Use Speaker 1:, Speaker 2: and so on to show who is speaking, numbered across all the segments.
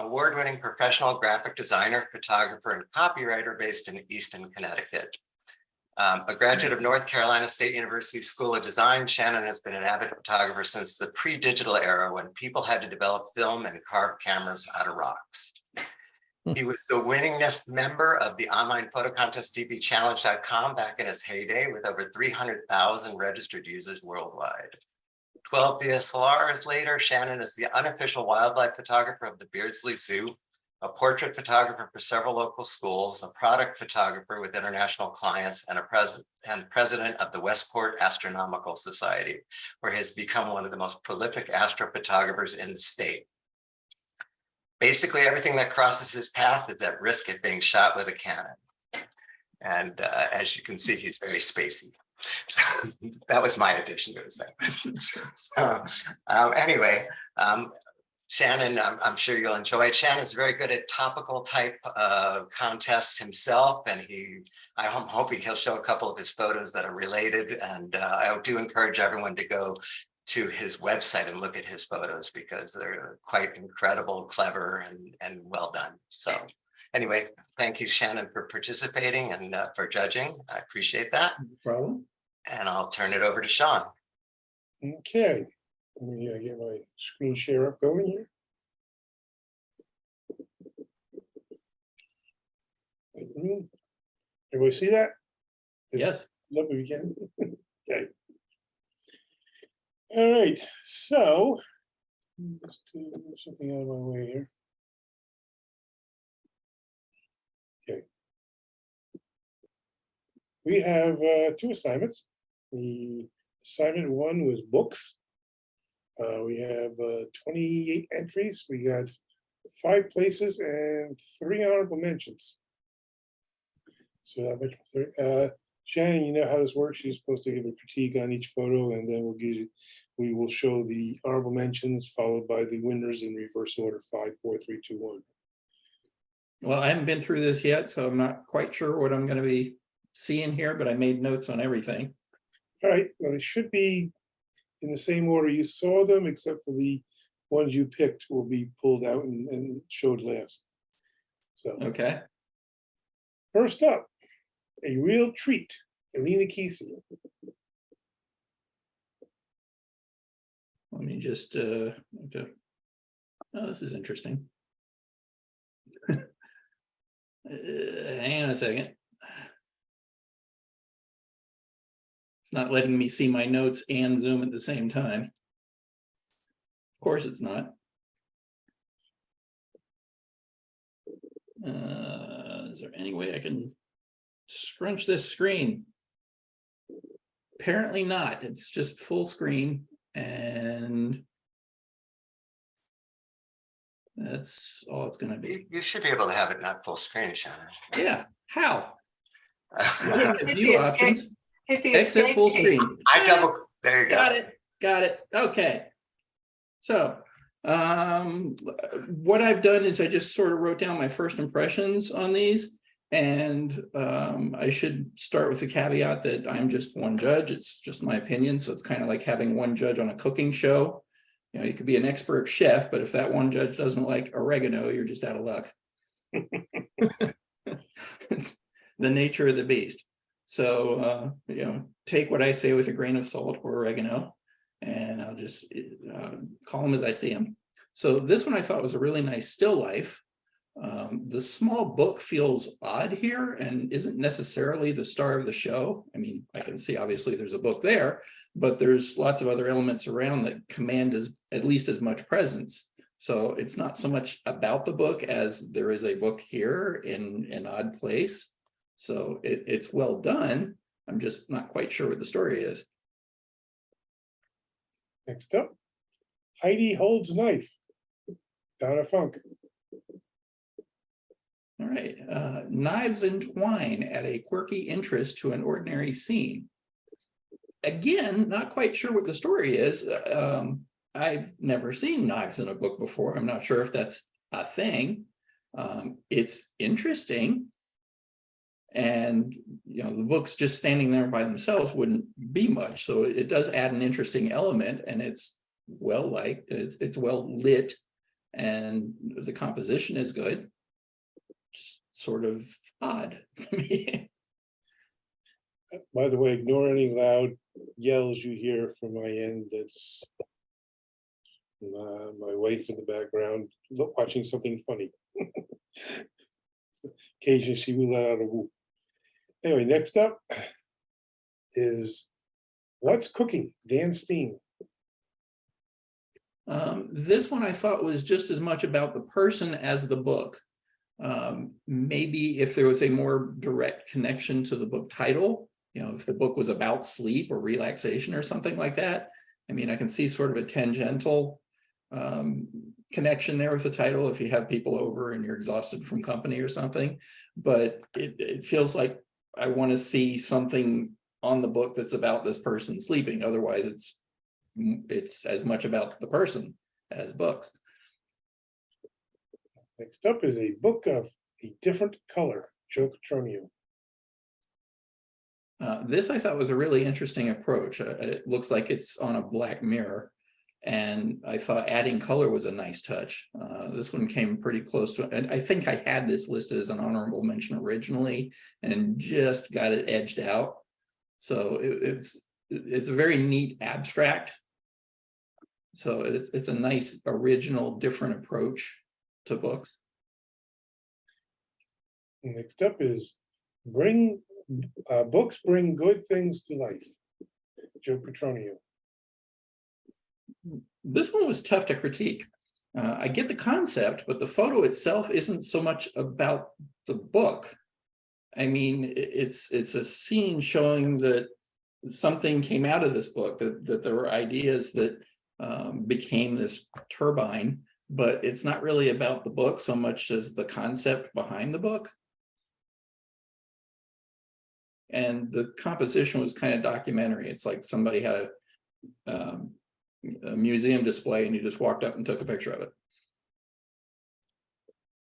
Speaker 1: award-winning professional graphic designer, photographer, and copywriter based in Easton, Connecticut. A graduate of North Carolina State University School of Design, Shannon has been an avid photographer since the pre-digital era when people had to develop film and carve cameras out of rocks. He was the winningest member of the online photo contest dbchallenge.com back in its heyday with over 300,000 registered users worldwide. 12 DSLRs later, Shannon is the unofficial wildlife photographer of the Beardsley Zoo, a portrait photographer for several local schools, a product photographer with international clients, and president of the Westport Astronomical Society, where he has become one of the most prolific astrophotographers in the state. Basically, everything that crosses his path is at risk of being shot with a cannon. And as you can see, he's very spacey. So that was my addition to his thing. Anyway, Shannon, I'm sure you'll enjoy it. Shannon's very good at topical type contests himself, and I'm hoping he'll show a couple of his photos that are related. And I do encourage everyone to go to his website and look at his photos because they're quite incredible, clever, and well done. So anyway, thank you, Shannon, for participating and for judging. I appreciate that.
Speaker 2: No problem.
Speaker 1: And I'll turn it over to Sean.
Speaker 2: Okay. Let me get my screen share up going here. Everybody see that?
Speaker 3: Yes.
Speaker 2: Look, we can. Okay. All right. So just to move something out of my way here. Okay. We have two assignments. The assignment one was books. We have 28 entries. We got 5 places and 3 honorable mentions. So that much. Shannon, you know how this works. You're supposed to give a critique on each photo, and then we will show the honorable mentions followed by the winners in reverse order: 5, 4, 3, 2, 1.
Speaker 3: Well, I haven't been through this yet, so I'm not quite sure what I'm going to be seeing here, but I made notes on everything.
Speaker 2: All right. Well, they should be in the same order you saw them, except for the ones you picked will be pulled out and showed last. So,
Speaker 3: Okay.
Speaker 2: first up, a real treat, Elena Kesey.
Speaker 3: Let me just, oh, this is interesting. Hang on a second. It's not letting me see my notes and Zoom at the same time. Of course it's not. Is there any way I can scrunch this screen? Apparently not. It's just full screen, and that's all it's going to be.
Speaker 1: You should be able to have it not full screen, Shannon.
Speaker 3: Yeah. How?
Speaker 4: Hit
Speaker 3: View
Speaker 4: the
Speaker 3: options.
Speaker 4: escape, hit the
Speaker 3: Exit
Speaker 4: escape
Speaker 3: full
Speaker 4: key.
Speaker 3: screen.
Speaker 1: There you go.
Speaker 3: Got it. Got it. Okay. So what I've done is I just sort of wrote down my first impressions on these. And I should start with the caveat that I'm just one judge. It's just my opinion. So it's kind of like having one judge on a cooking show. You know, you could be an expert chef, but if that one judge doesn't like oregano, you're just out of luck. It's the nature of the beast. So, you know, take what I say with a grain of salt or oregano, and I'll just call them as I see them. So this one I thought was a really nice still life. The small book feels odd here and isn't necessarily the star of the show. I mean, I can see obviously there's a book there, but there's lots of other elements around that command at least as much presence. So it's not so much about the book as there is a book here in an odd place. So it's well done. I'm just not quite sure what the story is.
Speaker 2: Next up, Heidi Holds Knife, Donna Funk.
Speaker 3: All right, knives entwine at a quirky interest to an ordinary scene. Again, not quite sure what the story is. I've never seen knives in a book before. I'm not sure if that's a thing. It's interesting. And, you know, the books just standing there by themselves wouldn't be much. So it does add an interesting element, and it's well liked, it's well lit. and the composition is good. Just sort of odd.
Speaker 2: By the way, ignore any loud yells you hear from my end. That's my wife in the background watching something funny. Occasionally she will let out a whoop. Anyway, next up is What's Cooking? Dan Steen.
Speaker 3: This one I thought was just as much about the person as the book. Maybe if there was a more direct connection to the book title, if the book was about sleep or relaxation or something like that. I mean, I can see sort of a tangential connection there with the title if you have people over and you're exhausted from company or something, but it feels like I want to see something on the book that's about this person sleeping. Otherwise, it's as much about the person as books.
Speaker 2: Next up is a book of a different color, Joe Petronio.
Speaker 3: This I thought was a really interesting approach. It looks like it's on a black mirror, and I thought adding color was a nice touch. This one came pretty close to it, and I think I had this listed as an honorable mention originally and just got it edged out. So it's a very neat abstract. So it's a nice original different approach to books.
Speaker 2: Next up is Books Bring Good Things to Life, Joe Petronio.
Speaker 3: This one was tough to critique. I get the concept, but the photo itself isn't so much about the book. I mean, it's a scene showing that something came out of this book, that there were ideas that became this turbine, but it's not really about the book so much as the concept behind the book. And the composition was kind of documentary. It's like somebody had a museum display and you just walked up and took a picture of it.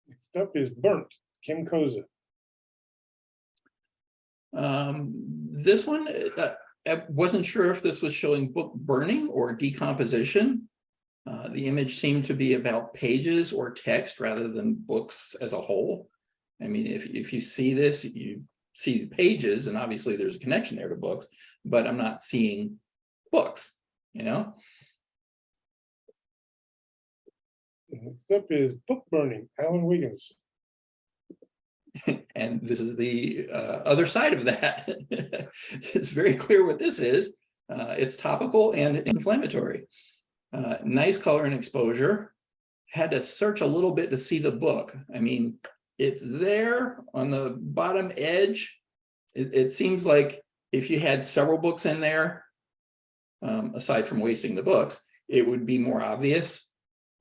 Speaker 2: Next up is Burnt, Kim Koza.
Speaker 3: This one, I wasn't sure if this was showing book burning or decomposition. The image seemed to be about pages or text rather than books as a whole. I mean, if you see this, you see the pages, and obviously there's a connection there to books, but I'm not seeing books,
Speaker 2: Next up is Book Burning, Alan Wiggins.
Speaker 3: And this is the other side of that. It's very clear what this is. It's topical and inflammatory. Nice color and exposure. Had to search a little bit to see the book. I mean, it's there on the bottom edge. It seems like if you had several books in there, aside from wasting the books, it would be more obvious.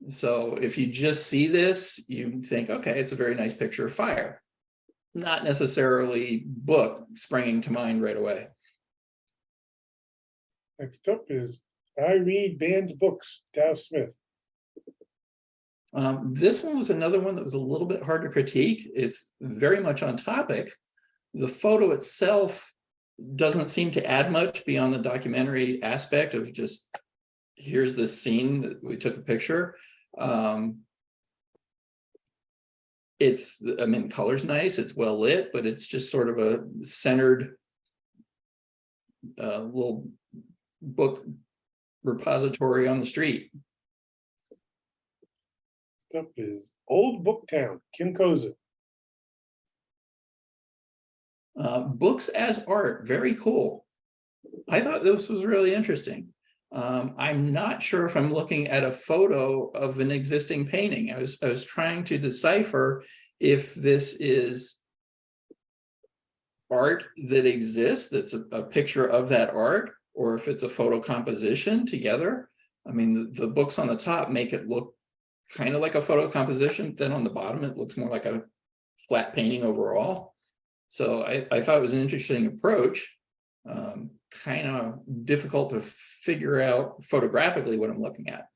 Speaker 3: So if you just see this, you think, okay, it's a very nice picture of fire. Not necessarily book springing to mind right away.
Speaker 2: Next up is I Read Banned Books, Dow Smith.
Speaker 3: This one was another one that was a little bit hard to critique. It's very much on topic. The photo itself doesn't seem to add much beyond the documentary aspect of just, here's this scene that we took a picture. I mean, color's nice, it's well lit, but it's just sort of a centered little book repository on the street.
Speaker 2: Next up is Old Booktown, Kim Koza.
Speaker 3: Books as art, very cool. I thought this was really interesting. I'm not sure if I'm looking at a photo of an existing painting. I was trying to decipher if this is art that exists, that's a picture of that art, or if it's a photo composition together. I mean, the books on the top make it look kind of like a photo composition. Then on the bottom, it looks more like a flat painting overall. So I thought it was an interesting approach. Kind of difficult to figure out photographically what I'm looking at.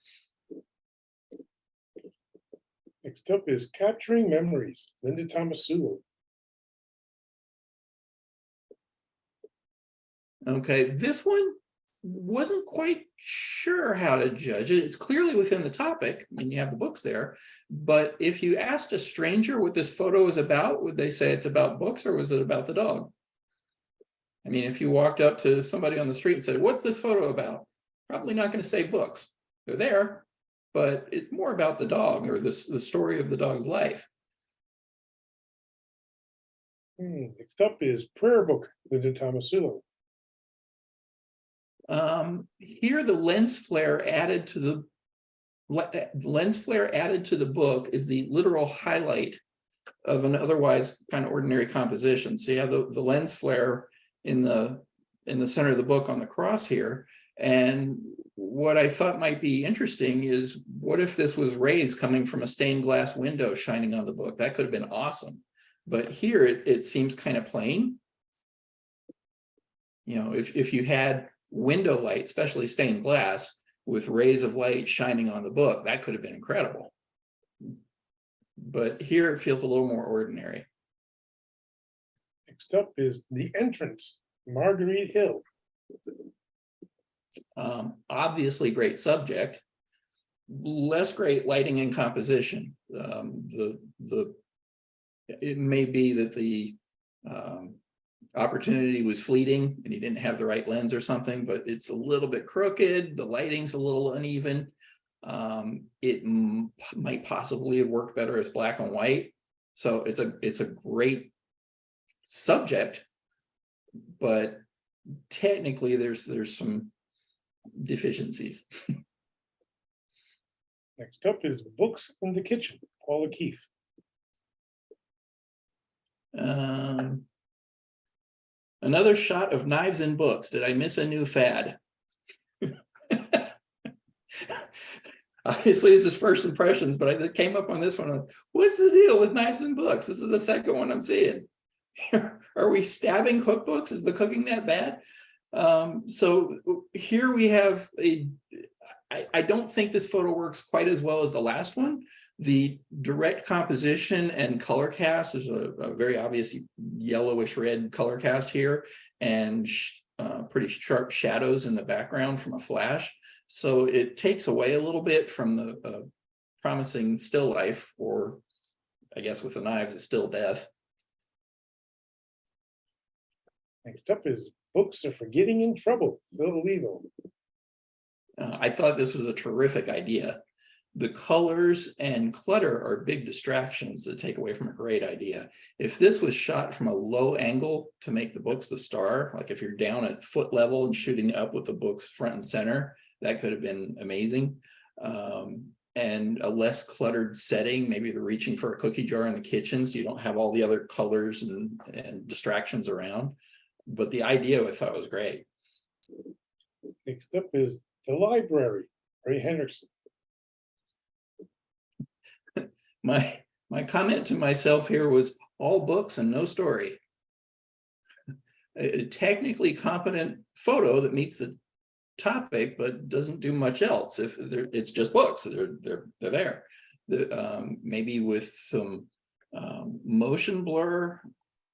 Speaker 2: Next up is Capturing Memories, Linda Thomas Sewell.
Speaker 3: Okay, this one wasn't quite sure how to judge it. It's clearly within the topic, I mean, you have the books there, but if you asked a stranger what this photo is about, would they say it's about books or was it about the dog? I mean, if you walked up to somebody on the street and said, what's this photo about? Probably not going to say books. They're there, but it's more about the dog or the story of the dog's life.
Speaker 2: Next up is Prayer Book, Linda Thomasillo.
Speaker 3: Here, the lens flare added to the book is the literal highlight of an otherwise kind of ordinary composition. So you have the lens flare in the center of the book on the cross here. And what I thought might be interesting is, what if this was rays coming from a stained glass window shining on the book? That could have been awesome. But here it seems kind of plain. You know, if you had window light, especially stained glass, with rays of light shining on the book, that could have been incredible. But here it feels a little more ordinary.
Speaker 2: Next up is The Entrance, Marguerite Hill.
Speaker 3: Obviously great subject, less great lighting and composition. It may be that the opportunity was fleeting and he didn't have the right lens or something, but it's a little bit crooked. The lighting's a little uneven. It might possibly have worked better as black and white. So it's a great subject, but technically there's some deficiencies.
Speaker 2: Next up is Books in the Kitchen, Paula Keefe.
Speaker 3: Another shot of knives and books. Did I miss a new fad? Obviously, this is first impressions, but I came up on this one. What's the deal with knives and books? This is the second one I'm seeing. Are we stabbing cookbooks? Is the cooking that bad? So here we have I don't think this photo works quite as well as the last one. The direct composition and color cast is a very obvious yellowish red color cast here, and pretty sharp shadows in the background from a flash. So it takes away a little bit from the promising still life, or I guess with the knives, it's still death.
Speaker 2: Next up is Books Are for Getting in Trouble, Phil Levo.
Speaker 3: I thought this was a terrific idea. The colors and clutter are big distractions that take away from a great idea. If this was shot from a low angle to make the books the star, like if you're down at foot level and shooting up with the books front and center, that could have been amazing. And a less cluttered setting, maybe they're reaching for a cookie jar in the kitchen, so you don't have all the other colors and distractions around. But the idea I thought was great.
Speaker 2: Next up is The Library, Ray Henderson.
Speaker 3: My comment to myself here was all books and no story. A technically competent photo that meets the topic but doesn't do much else. If it's just books, they're there. Maybe with some motion blur,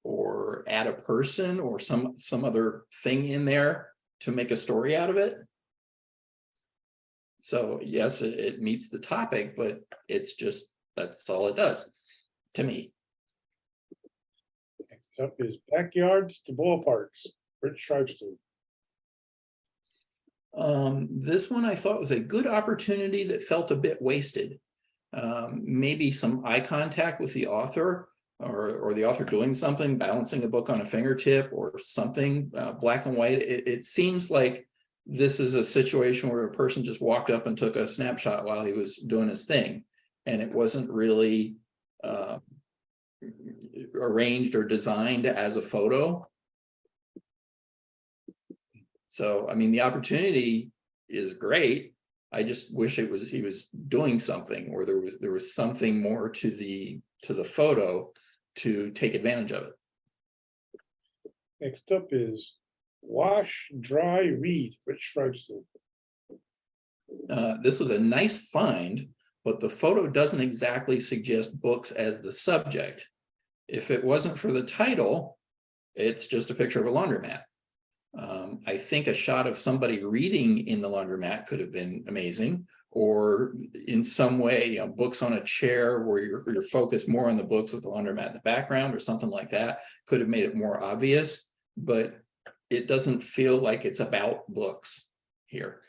Speaker 3: or add a person or some other thing in there to make a story out of it. So yes, it meets the topic, but it's just, that's all it does to me.
Speaker 2: Next up is Backyards to Ballparks, Rich Shribeston.
Speaker 3: This one I thought was a good opportunity that felt a bit wasted. Maybe some eye contact with the author, or the author doing something, balancing a book on a fingertip or something, black and white. It seems like this is a situation where a person just walked up and took a snapshot while he was doing his thing, and it wasn't really arranged or designed as a photo. So, I mean, the opportunity is great. I just wish he was doing something, or there was something more to the photo to take advantage of it.
Speaker 2: Next up is Wash, Dry, Read, Rich Shribeston.
Speaker 3: This was a nice find, but the photo doesn't exactly suggest books as the subject. If it wasn't for the title, it's just a picture of a laundromat. I think a shot of somebody reading in the laundromat could have been amazing, or in some way, you know, books on a chair where you're focused more on the books with the laundromat in the background or something like that could have made it more obvious, but it doesn't feel like it's about books here.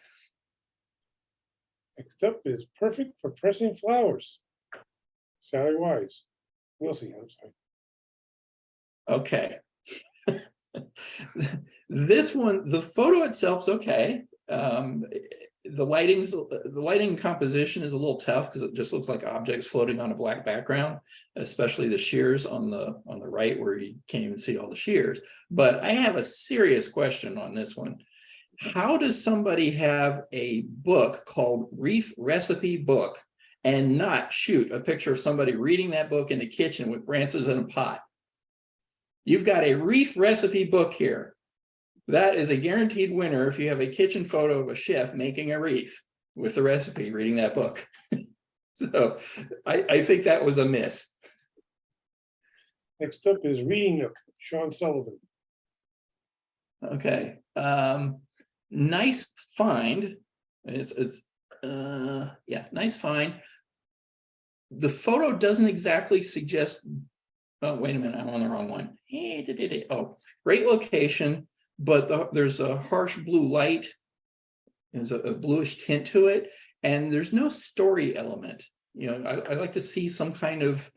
Speaker 2: Next up is perfect for pressing flowers. Sally Wise. Wilson, I'm sorry.
Speaker 3: Okay. This one, the photo itself's okay. The lighting composition is a little tough because it just looks like objects floating on a black background, especially the shears on the right where you can't even see all the shears. But I have a serious question on this one. How does somebody have a book called Wreath Recipe Book and not shoot a picture of somebody reading that book in the kitchen with branches in a pot? You've got a wreath recipe book here. That is a guaranteed winner if you have a kitchen photo of a chef making a wreath with the recipe, reading that book. So I think that was a miss.
Speaker 2: Next up is Reading Nook, Sean Sullivan.
Speaker 3: Okay. Nice find. Yeah, nice find. The photo doesn't exactly suggest. Oh, wait a minute, I'm on the wrong one. Oh, great location, but there's a harsh blue light. There's a bluish tint to it, and there's no story element. You know, I like to see some kind of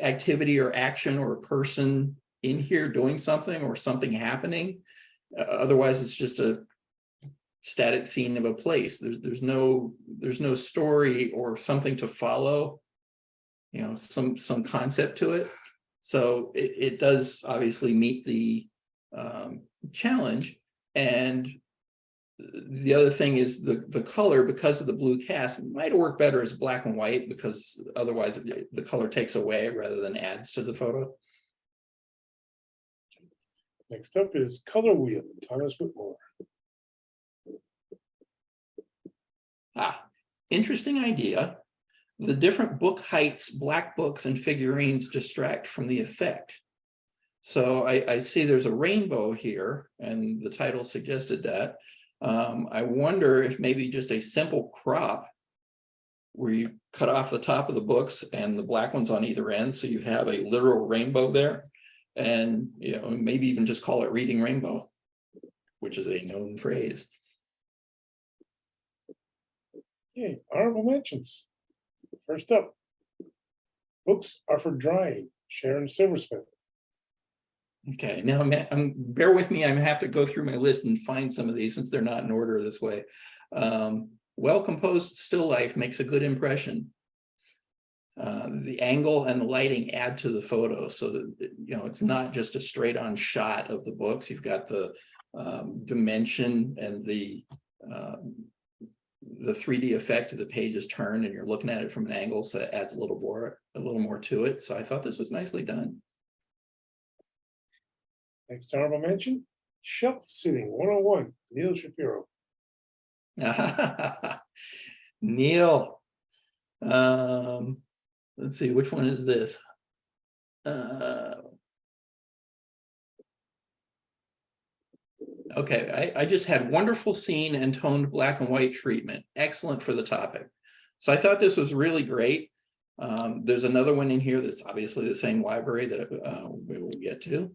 Speaker 3: activity or action or a person in here doing something or something happening. Otherwise, it's just a static scene of a place. There's no story or something to follow. You know, some concept to it. So it does obviously meet the challenge. And the other thing is the color, because of the blue cast, might work better as black and white, because otherwise the color takes away rather than adds to the photo.
Speaker 2: Next up is Color Wheel, Thomas Whitmore.
Speaker 3: Interesting idea. The different book heights, black books and figurines distract from the effect. So I see there's a rainbow here, and the title suggested that. I wonder if maybe just a simple crop where you cut off the top of the books and the black ones on either end, so you have a literal rainbow there, and you know, maybe even just call it Reading Rainbow, which is a known phrase.
Speaker 2: Okay, honorable mentions. First up, Books Are for Drying, Sharon Silversmith.
Speaker 3: Okay, now bear with me. I'm gonna have to go through my list and find some of these since they're not in order this way. Well-composed still life makes a good impression. The angle and the lighting add to the photo, so that you know it's not just a straight-on shot of the books. You've got the dimension and the 3D effect of the pages turn, and you're looking at it from an angle, so it adds a little more to it. So I thought this was nicely done.
Speaker 2: Next honorable mention, Shelf Sitting 101, Neil Shapiro.
Speaker 3: Neil. Let's see, which one is this? Okay, I just had wonderful scene and toned black and white treatment. Excellent for the topic. So I thought this was really great. There's another one in here that's obviously the same library that we will get to.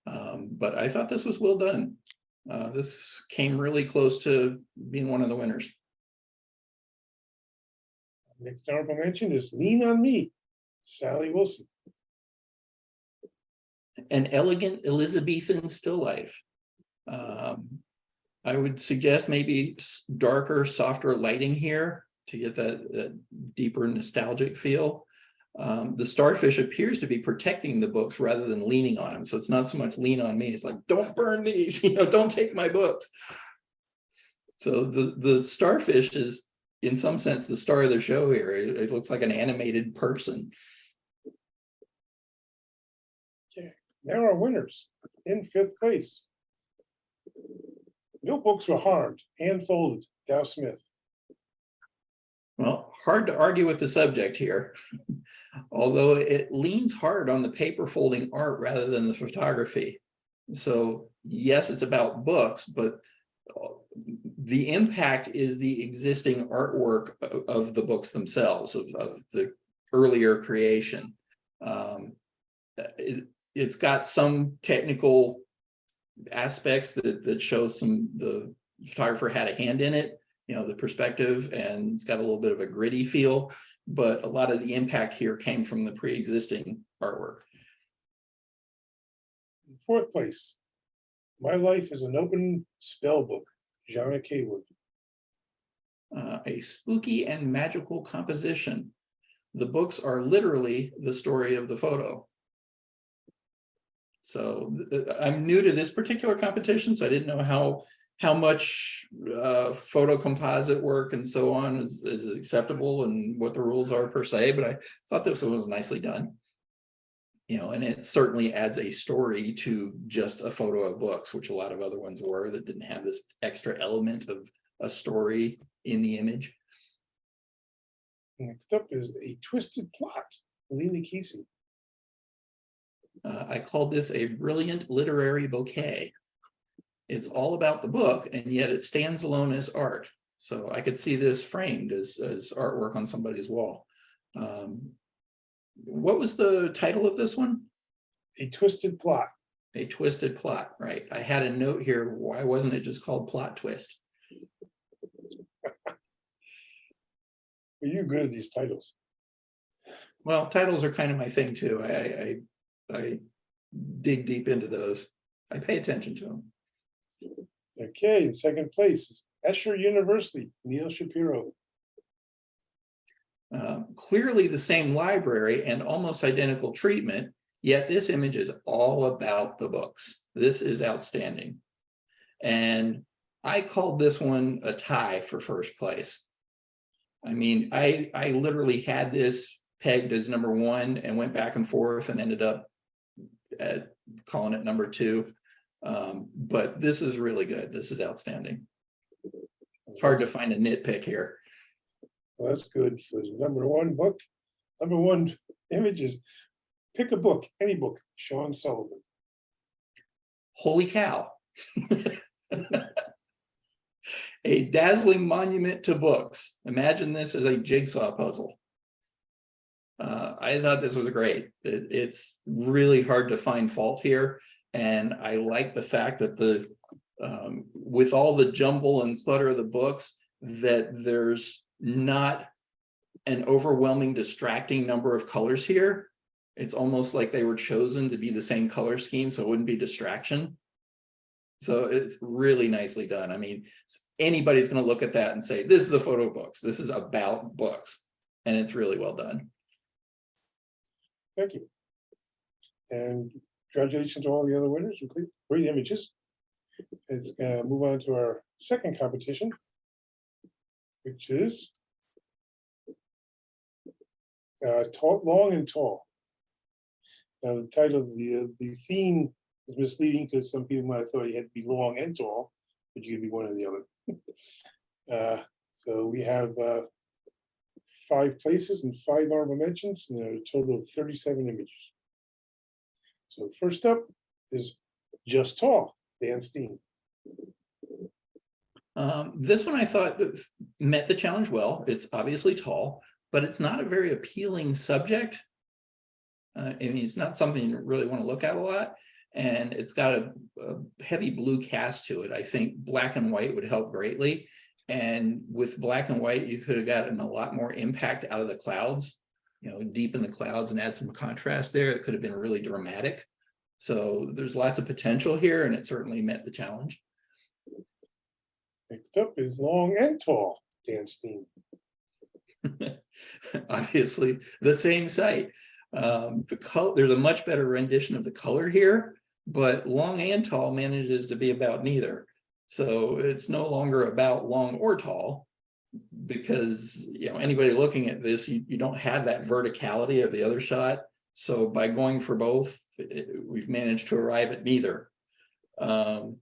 Speaker 3: But I thought this was well done. This came really close to being one of the winners.
Speaker 2: Next honorable mention is Lean on Me, Sally Wilson.
Speaker 3: An elegant Elizabethan still life. I would suggest maybe darker, softer lighting here to get that deeper nostalgic feel. The starfish appears to be protecting the books rather than leaning on them. So it's not so much lean on me. It's like, don't burn these, you know, don't take my books. So the starfish is, in some sense, the star of the show here. It looks like an animated person.
Speaker 2: Okay, now our winners. In fifth place, no books were harmed, hand folded, Dow Smith.
Speaker 3: Well, hard to argue with the subject here, although it leans hard on the paper folding art rather than the photography. So yes, it's about books, but the impact is the existing artwork of the books themselves, of the earlier creation. It's got some technical aspects that shows the photographer had a hand in it, the perspective, and it's got a little bit of a gritty feel, but a lot of the impact here came from the pre-existing artwork.
Speaker 2: In fourth place, My Life is an Open Spell Book, Jana Kaywood.
Speaker 3: A spooky and magical composition. The books are literally the story of the photo. So I'm new to this particular competition, so I didn't know how much photo composite work and so on is acceptable and what the rules are per se, but I thought this one was nicely done. And it certainly adds a story to just a photo of books, which a lot of other ones were that didn't have this extra element of a story in the image.
Speaker 2: Next up is A Twisted Plot, Lena Casey.
Speaker 3: I called this a brilliant literary bouquet. It's all about the book, and yet it stands alone as art. So I could see this framed as artwork on somebody's wall. What was the title of this one?
Speaker 2: A Twisted Plot.
Speaker 3: A Twisted Plot, right. I had a note here, why wasn't it just called Plot Twist?
Speaker 2: Well, you're good at these titles.
Speaker 3: Well, titles are kind of my thing too. I dig deep into those. I pay attention to them.
Speaker 2: Okay, in second place is Escher University, Neil Shapiro.
Speaker 3: Clearly the same library and almost identical treatment, yet this image is all about the books. This is outstanding. And I called this one a tie for first place. I mean, I literally had this pegged as number one and went back and forth and ended up calling it number two. But this is really good. This is outstanding. It's hard to find a nitpick here.
Speaker 2: Well, that's good for the number one book. Number one image is pick a book, any book, Sean Sullivan.
Speaker 3: Holy cow. A dazzling monument to books. Imagine this as a jigsaw puzzle. I thought this was great. It's really hard to find fault here. And I like the fact that with all the jumble and clutter of the books, that there's not an overwhelming, distracting number of colors here. It's almost like they were chosen to be the same color scheme, so it wouldn't be distraction. So it's really nicely done. I mean, anybody's going to look at that and say, this is a photo of books. This is about books. And it's really well done.
Speaker 2: Thank you. And congratulations to all the other winners. Great images. Let's move on to our second competition, which is Long and Tall. Now, the title of the theme is misleading because some people might have thought you had to be long and tall, but you could be one or the other. So we have 5 places and 5 honorable mentions, and there are a total of 37 images. So first up is Just Tall, Dan Steen.
Speaker 3: This one I thought met the challenge well. It's obviously tall, but it's not a very appealing subject. I mean, it's not something you really want to look at a lot. And it's got a heavy blue cast to it. I think black and white would help greatly. And with black and white, you could have gotten a lot more impact out of the clouds, deep in the clouds, and add some contrast there. It could have been really dramatic. So there's lots of potential here, and it certainly met the challenge.
Speaker 2: Next up is Long and Tall, Dan Steen.
Speaker 3: Obviously, the same site. There's a much better rendition of the color here, but Long and Tall manages to be about neither. So it's no longer about long or tall, because anybody looking at this, you don't have that verticality of the other shot. So by going for both, we've managed to arrive at neither. And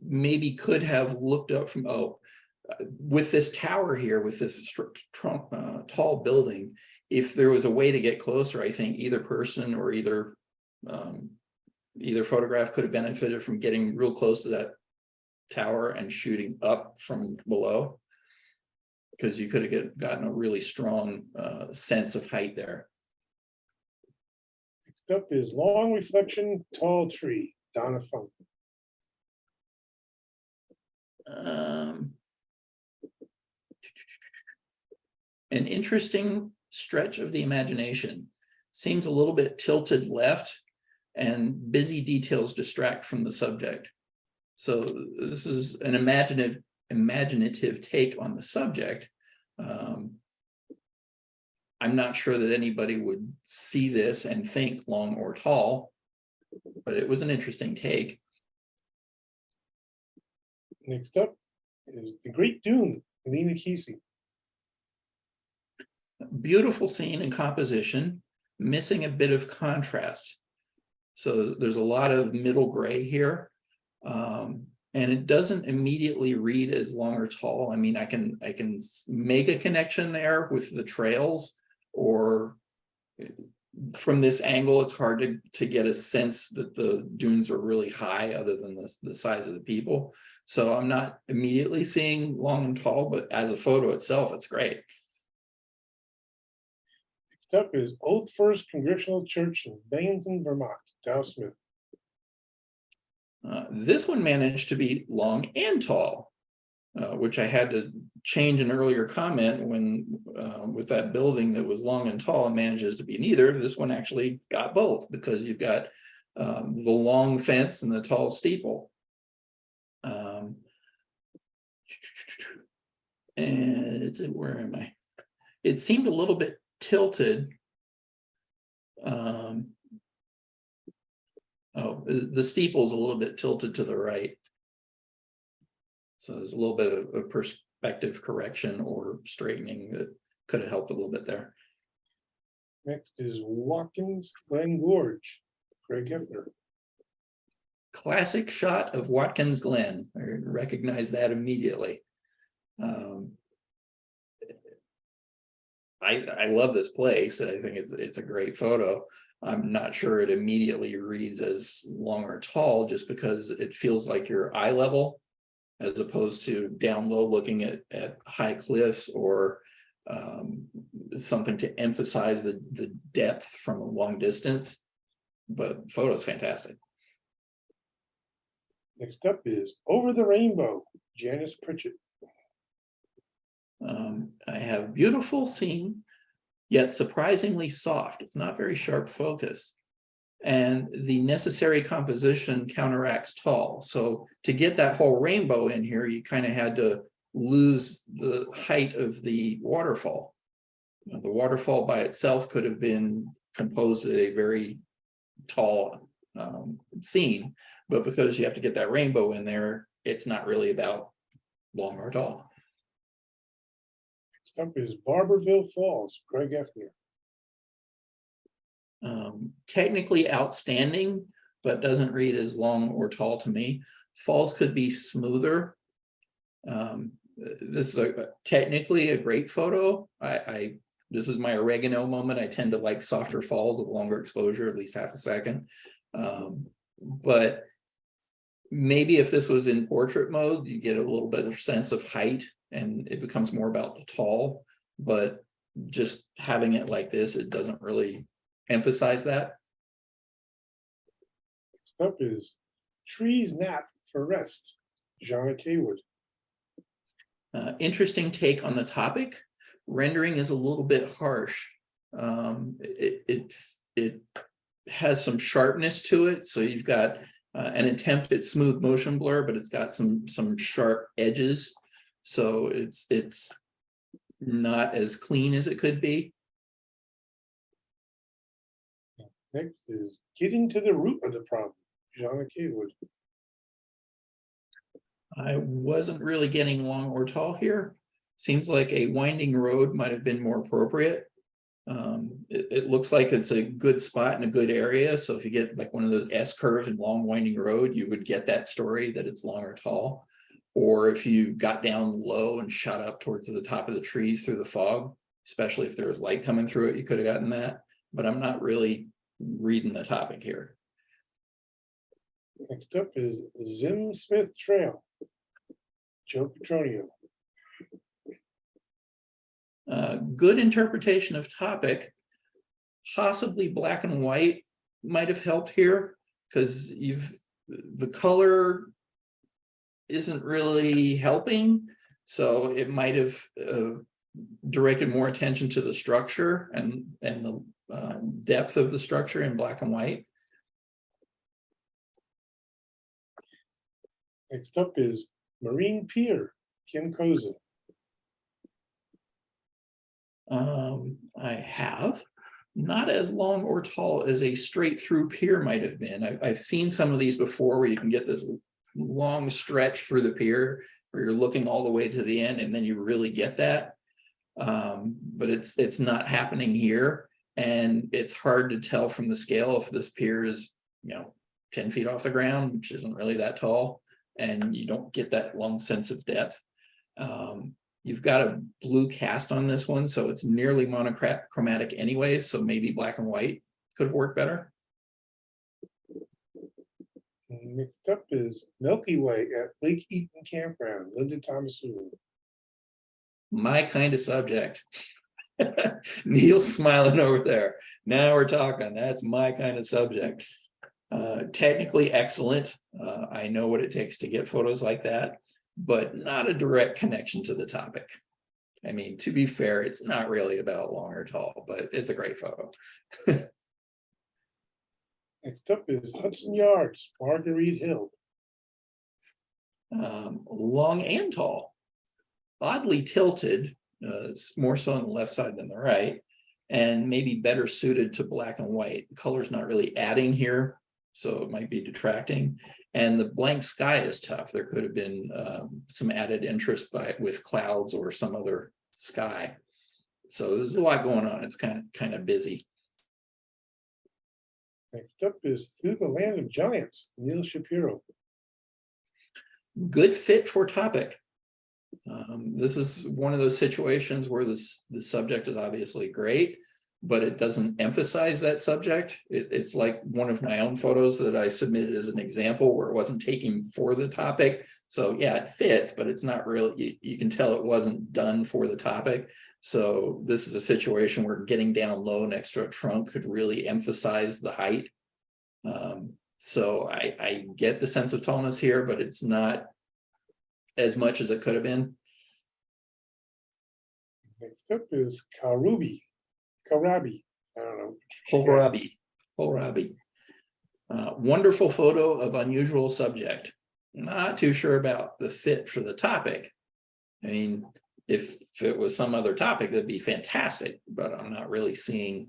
Speaker 3: maybe could have looked up from with this tower here, with this tall building, if there was a way to get closer, I think either person or either photograph could have benefited from getting real close to that tower and shooting up from below, because you could have gotten a really strong sense of height there.
Speaker 2: Next up is long reflection, tall tree, Donna Funk.
Speaker 3: An interesting stretch of the imagination. Seems a little bit tilted left, and busy details distract from the subject. So this is an imaginative take on the subject. I'm not sure that anybody would see this and think long or tall, but it was an interesting take.
Speaker 2: Next up is the Great Dune, Lena Kesey.
Speaker 3: Beautiful scene and composition, missing a bit of contrast. So there's a lot of middle gray here. And it doesn't immediately read as long or tall. I mean, I can make a connection there with the trails, or from this angle, it's hard to get a sense that the dunes are really high other than the size of the people. So I'm not immediately seeing long and tall, but as a photo itself, it's great.
Speaker 2: Next up is Old First Congregational Church in Bennington, Vermont, Dow Smith.
Speaker 3: This one managed to be long and tall, which I had to change an earlier comment when with that building that was long and tall and manages to be neither. This one actually got both, because you've got the long fence and the tall steeple. And where am I? It seemed a little bit tilted. Oh, the steeple's a little bit tilted to the right. So there's a little bit of a perspective correction or straightening that could have helped a little bit there.
Speaker 2: Next is Watkins Glen Gorge, Craig Hefner.
Speaker 3: Classic shot of Watkins Glen. I recognize that immediately. I love this place. I think it's a great photo. I'm not sure it immediately reads as long or tall, just because it feels like you're eye level, as opposed to down low looking at high cliffs, or something to emphasize the depth from a long distance. But photo's fantastic.
Speaker 2: Next up is Over the Rainbow, Janice Pritchett.
Speaker 3: I have beautiful scene, yet surprisingly soft. It's not very sharp focus. And the necessary composition counteracts tall. So to get that whole rainbow in here, you kind of had to lose the height of the waterfall. You know, the waterfall by itself could have been composed at a very tall scene, but because you have to get that rainbow in there, it's not really about long or tall.
Speaker 2: Next up is Barberville Falls, Craig Hefner.
Speaker 3: Technically outstanding, but doesn't read as long or tall to me. Falls could be smoother. This is technically a great photo. This is my oregano moment. I tend to like softer falls with longer exposure, at least half a second. But maybe if this was in portrait mode, you get a little bit of sense of height and it becomes more about the tall. But just having it like this, it doesn't really emphasize that.
Speaker 2: Next up is Trees Nap for Rest, Jana Kaywood.
Speaker 3: Interesting take on the topic. Rendering is a little bit harsh. It has some sharpness to it. So you've got an attempt at smooth motion blur, but it's got some sharp edges. So it's not as clean as it could be.
Speaker 2: Next is Getting to the Root of the Problem, Jana Kaywood.
Speaker 3: I wasn't really getting long or tall here. Seems like a winding road might have been more appropriate. It looks like it's a good spot in a good area. So if you get like one of those S curves and long winding road, you would get that story that it's long or tall. or if you got down low and shot up towards the top of the trees through the fog, especially if there was light coming through it, you could have gotten that. But I'm not really reading the topic here.
Speaker 2: Next up is Zim Smith Trail. Joe Petronio.
Speaker 3: Good interpretation of topic. Possibly black and white might have helped here, because the color isn't really helping, so it might have directed more attention to the structure and the depth of the structure in black and white.
Speaker 2: Next up is Marine Pier, Kim Koza.
Speaker 3: I have. Not as long or tall as a straight through pier might have been. I've seen some of these before where you can get this long stretch through the pier where you're looking all the way to the end and then you really get that. But it's not happening here, and it's hard to tell from the scale if this pier is 10 feet off the ground, which isn't really that tall, and you don't get that long sense of depth. You've got a blue cast on this one, so it's nearly monochromatic anyways, so maybe black and white could have worked better.
Speaker 2: Next up is Milky Way at Lake Eaton Campground, Linda Thomas Hulu.
Speaker 3: My kind of subject. Neil's smiling over there. Now we're talking. That's my kind of subject. Technically excellent. I know what it takes to get photos like that, but not a direct connection to the topic. I mean, to be fair, it's not really about long or tall, but it's a great photo.
Speaker 2: Next up is Hudson Yards, Marguerite Hill.
Speaker 3: Long and tall. Oddly tilted, it's more so on the left side than the right, and maybe better suited to black and white. The color's not really adding here, so it might be detracting. And the blank sky is tough. There could have been some added interest with clouds or some other sky. So there's a lot going on. It's kind of busy.
Speaker 2: Next up is Through the Land of Giants, Neil Shapiro.
Speaker 3: Good fit for topic. This is one of those situations where the subject is obviously great, but it doesn't emphasize that subject. It's like one of my own photos that I submitted as an example where it wasn't taken for the topic. So yeah, it fits, but it's not really, you can tell it wasn't done for the topic. So this is a situation where getting down low next to a trunk could really emphasize the height. So I get the sense of tallness here, but it's not as much as it could have been.
Speaker 2: Next up is Karabi. I don't know.
Speaker 3: Kohlrabi. Wonderful photo of unusual subject. Not too sure about the fit for the topic. I mean, if it was some other topic, that'd be fantastic, but I'm not really seeing,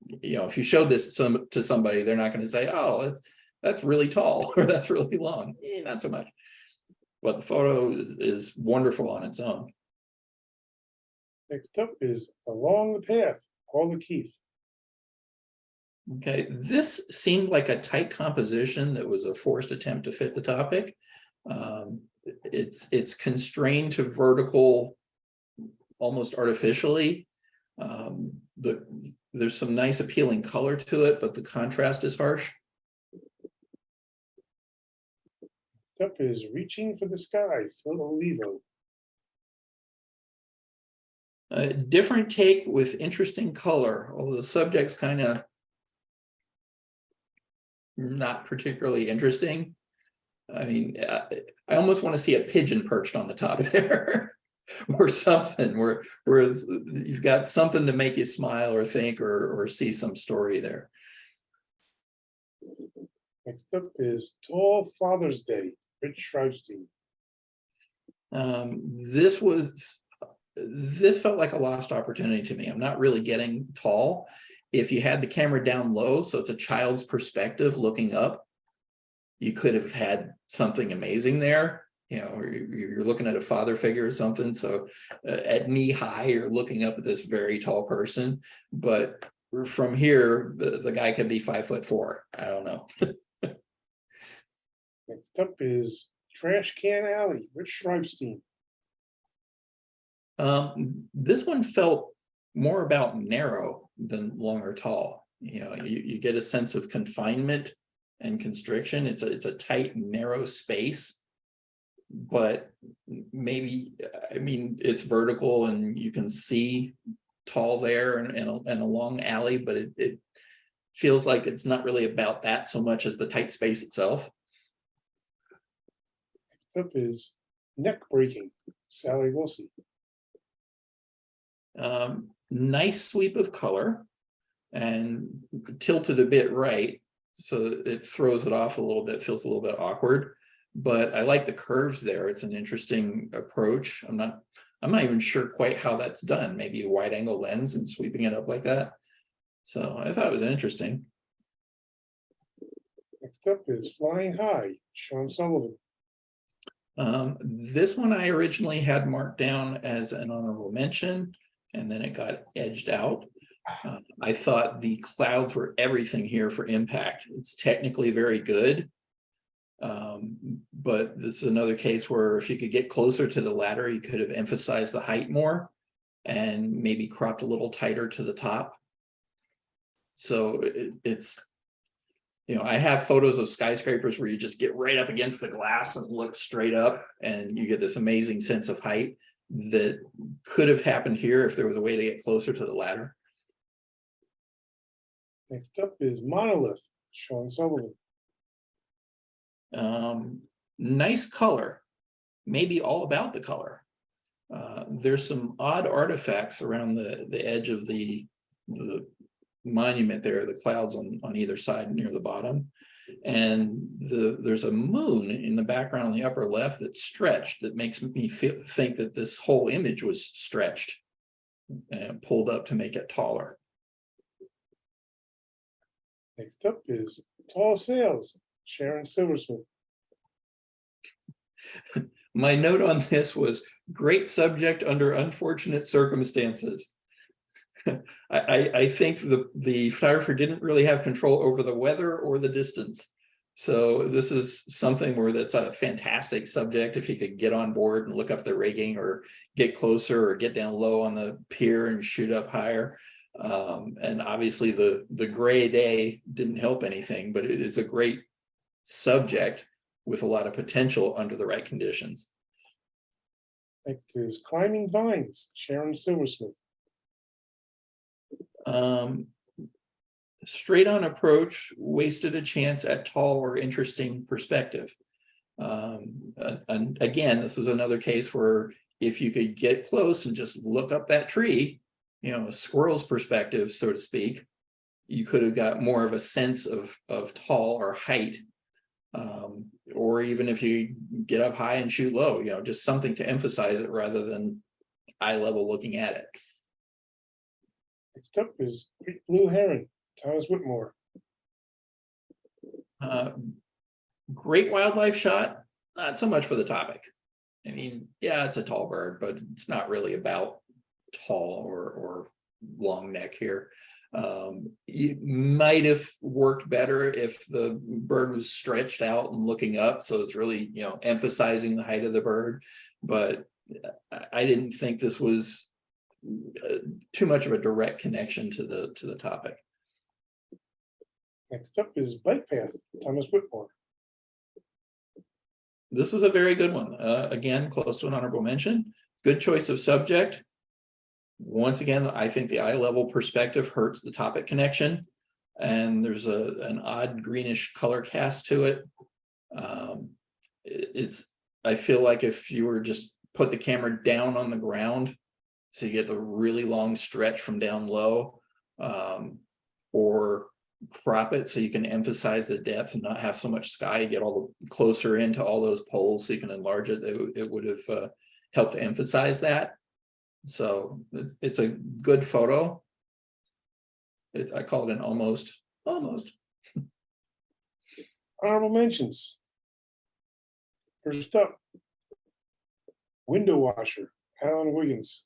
Speaker 3: if you showed this to somebody, they're not going to say, oh, that's really tall or that's really long. Not so much. But the photo is wonderful on its own.
Speaker 2: Next up is Along the Path, Paul O'Keefe.
Speaker 3: Okay, this seemed like a tight composition that was a forced attempt to fit the topic. It's constrained to vertical almost artificially. There's some nice appealing color to it, but the contrast is harsh.
Speaker 2: Next up is Reaching for the Sky, Phil Olivo.
Speaker 3: A different take with interesting color, although the subject's kind of not particularly interesting. I mean, I almost want to see a pigeon perched on the top there or something whereas you've got something to make you smile or think or see some story there.
Speaker 2: Next up is Tall Father's Day, Rich Schreibstein.
Speaker 3: This felt like a lost opportunity to me. I'm not really getting tall. If you had the camera down low, so it's a child's perspective looking up, you could have had something amazing there. You're looking at a father figure or something. So at knee high, you're looking up at this very tall person. But from here, the guy could be 5'4". I don't know.
Speaker 2: Next up is Trash Can Alley, Rich Schreibstein.
Speaker 3: This one felt more about narrow than long or tall. You know, you get a sense of confinement and constriction. It's a tight, narrow space, but maybe, I mean, it's vertical and you can see tall there and a long alley, but it feels like it's not really about that so much as the tight space itself.
Speaker 2: Next up is Neck Breaking, Sally Wilson.
Speaker 3: Nice sweep of color and tilted a bit right, so it throws it off a little bit, feels a little bit awkward, but I like the curves there. It's an interesting approach. I'm not even sure quite how that's done. Maybe a wide angle lens and sweeping it up like that. So I thought it was interesting.
Speaker 2: Next up is Flying High, Sean Sullivan.
Speaker 3: This one I originally had marked down as an honorable mention, and then it got edged out. I thought the clouds were everything here for impact. It's technically very good. But this is another case where if you could get closer to the ladder, you could have emphasized the height more and maybe cropped a little tighter to the top. So it's, you know, I have photos of skyscrapers where you just get right up against the glass and look straight up and you get this amazing sense of height that could have happened here if there was a way to get closer to the ladder.
Speaker 2: Next up is Monolith, Sean Sullivan.
Speaker 3: Nice color, maybe all about the color. There's some odd artifacts around the edge of the monument there, the clouds on either side near the bottom. And there's a moon in the background on the upper left that's stretched, that makes me think that this whole image was stretched and pulled up to make it taller.
Speaker 2: Next up is Tall Sails, Sharon Silversmith.
Speaker 3: My note on this was great subject under unfortunate circumstances. I think the photographer didn't really have control over the weather or the distance. So this is something where that's a fantastic subject if you could get on board and look up the rigging or get closer or get down low on the pier and shoot up higher. And obviously the gray day didn't help anything, but it is a great subject with a lot of potential under the right conditions.
Speaker 2: Next is Climbing Vines, Sharon Silversmith.
Speaker 3: Straight on approach, wasted a chance at tall or interesting perspective. And again, this was another case where if you could get close and just look up that tree, you know, a squirrel's perspective, so to speak, you could have got more of a sense of tall or height. Or even if you get up high and shoot low, you know, just something to emphasize it rather than eye level looking at it.
Speaker 2: Next up is Great Blue Heron, Thomas Whitmore.
Speaker 3: Great wildlife shot, not so much for the topic. I mean, yeah, it's a tall bird, but it's not really about tall or long neck here. It might have worked better if the bird was stretched out and looking up, so it's really, you know, emphasizing the height of the bird, but I didn't think this was too much of a direct connection to the topic.
Speaker 2: Next up is Bike Path, Thomas Whitmore.
Speaker 3: This was a very good one. Again, close to an honorable mention. Good choice of subject. Once again, I think the eye level perspective hurts the topic connection, and there's an odd greenish color cast to it. I feel like if you were just put the camera down on the ground, so you get the really long stretch from down low, or crop it so you can emphasize the depth and not have so much sky, get all the closer into all those poles so you can enlarge it. It would have helped to emphasize that. So it's a good photo. I call it an almost.
Speaker 2: Honorable mentions. First up, Window Washer, Alan Wiggins.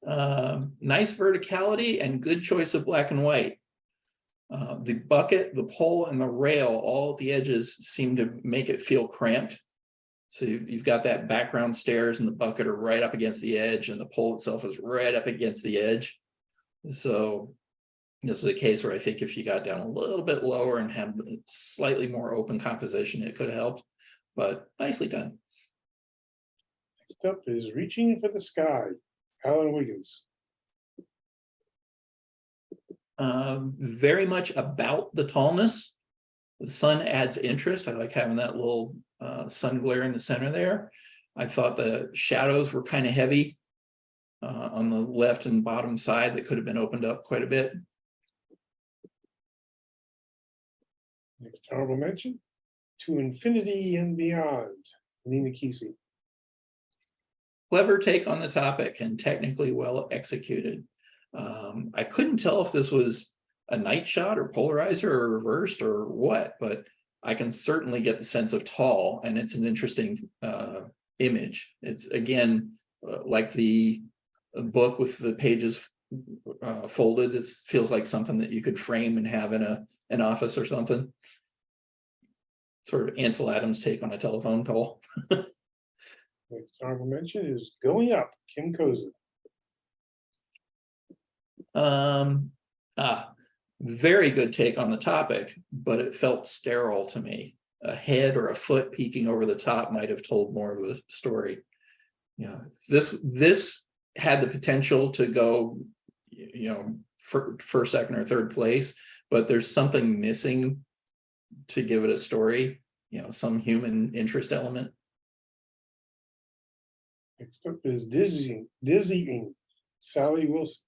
Speaker 3: Nice verticality and good choice of black and white. The bucket, the pole, and the rail, all at the edges seem to make it feel cramped. So you've got that background stairs and the bucket are right up against the edge, and the pole itself is right up against the edge. So this is a case where I think if you got down a little bit lower and had slightly more open composition, it could have helped, but nicely done.
Speaker 2: Next up is Reaching for the Sky, Alan Wiggins.
Speaker 3: Very much about the tallness. The sun adds interest. I like having that little sun glare in the center there. I thought the shadows were kind of heavy on the left and bottom side that could have been opened up quite a bit.
Speaker 2: Next honorable mention, To Infinity and Beyond, Nina Kesey.
Speaker 3: Clever take on the topic and technically well executed. I couldn't tell if this was a night shot or polarizer or reversed or what, but I can certainly get the sense of tall, and it's an interesting image. It's again like the book with the pages folded. It feels like something that you could frame and have in an office or something. Sort of Ansel Adams take on a telephone pole.
Speaker 2: Next honorable mention is Going Up, Kim Koza.
Speaker 3: Very good take on the topic, but it felt sterile to me. A head or a foot peeking over the top might have told more of a story. You know, this had the potential to go, you know, for first, second, or third place, but there's something missing to give it a story, you know, some human interest element.
Speaker 2: Next up is Dizzying, Sally Wilson.